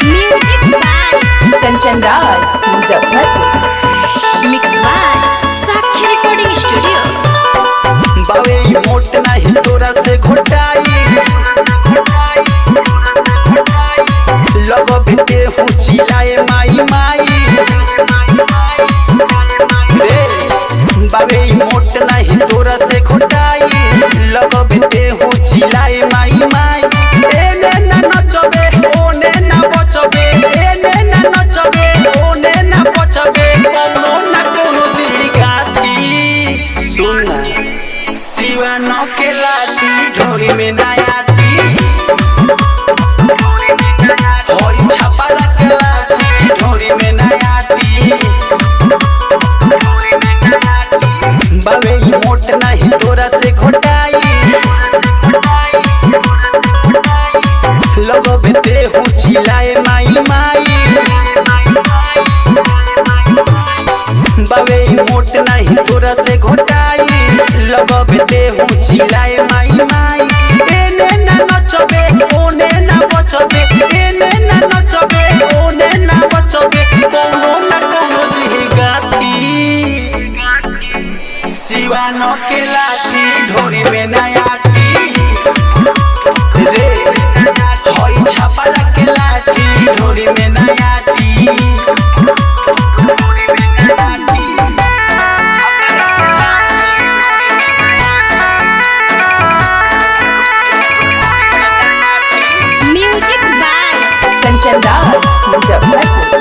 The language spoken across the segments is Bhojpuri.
Music by Kanchan Raj Muzaffarpur. Mix by Sakshi recording studio. बावे मोट नहीं तोरा से घोटाई लगो बेटे हूँ चिल्लाए माई माई रे। बावे मोट नहीं तोरा से घोटाई लगो बेटे हूँ चिल्लाए माई माई। एने ना नचबे ओने ना बचबे, एने ना नचबे ओने ना बचबे, कोनो ना कोनो दिगाती सुना सिवान के लाती ढोरी में नयाती होई छापा के लाती ढोरी में नयाती। बावे मोट नहीं तोरा से घोटाई लगो बेटे हूँ चिल्लाए माई माई। बावे मोट नहीं तोरा से घोटाई लगो बेटे हूँ चिल्लाए माई माई। एने ना नचबे ओने ना बचबे, एने ना नचबे ओने ना बचबे, कोनो ना कोनो दिगाती सिवान के लाती ढोरी में नयाती रे। होई छापा के लाती ढोरी में नयाती। Music by Kanchan Raj Muzaffarpur.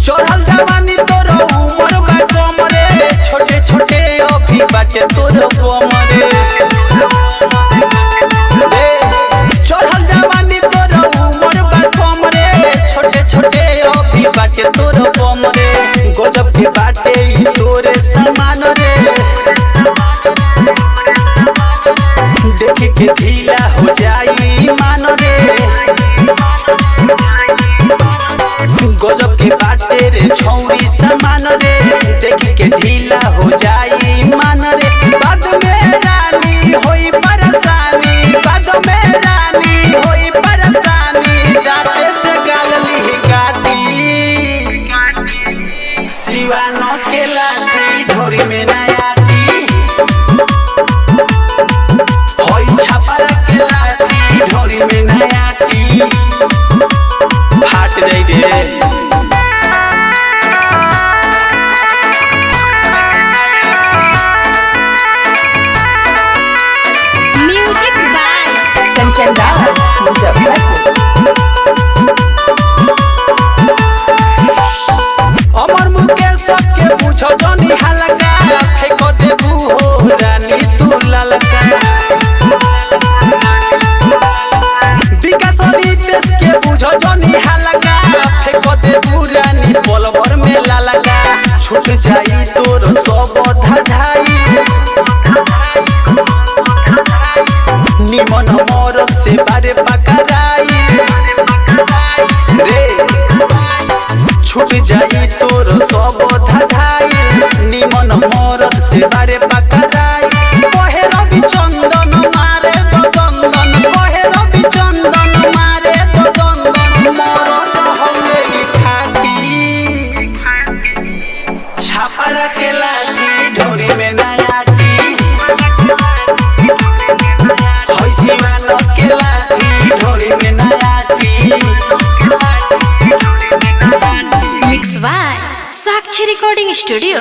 चढ़ल जवानी तोर उमर बा कमरे, छोटे छोटे अभी बाटे तोर कमरे। चढ़ल जवानी तोर उमर बा कमरे, छोटे छोटे अभी बाटे तोर कमरे। गजब के बाटे ई तोरे समान रे, देख के ढीला हो जाई मान रे। गजब के बाटे रे छौरी समान रे, देख के ढीला हो जाई मान रे। बाद में रानी होई परेशानी, बाद में रानी होई परेशानी, दांते से गाल ली काटी सिवान के लाती ढोरी में नयाती होई छापा के लाती ढोरी में नयाती। फाट जाई रे। Music by Kanchan Raj Muzaffarpur. अमर मुकेश के पूछो जनी हलका, फेंको देबू हो रानी तू ललका। विकास रितेश के पूछो जनी हलका, फेंको देबू रानी पलवर में ललका। छूट जाई तोर सब धधाई निमन मरद से बारे पकड़ाई रे। छूट जाई तोर सब धधाई निमन मरद से बारे पकड़ाई। कहे रवि चंदन मारे तो दंदन, कहे रवि चंदन मारे तो दंदन, मरद हमे खाटी छापा के लाती ढोरी में नयाती होई सिवान के लाती ढोरी में नयाती। Mix by Sakshi recording studio.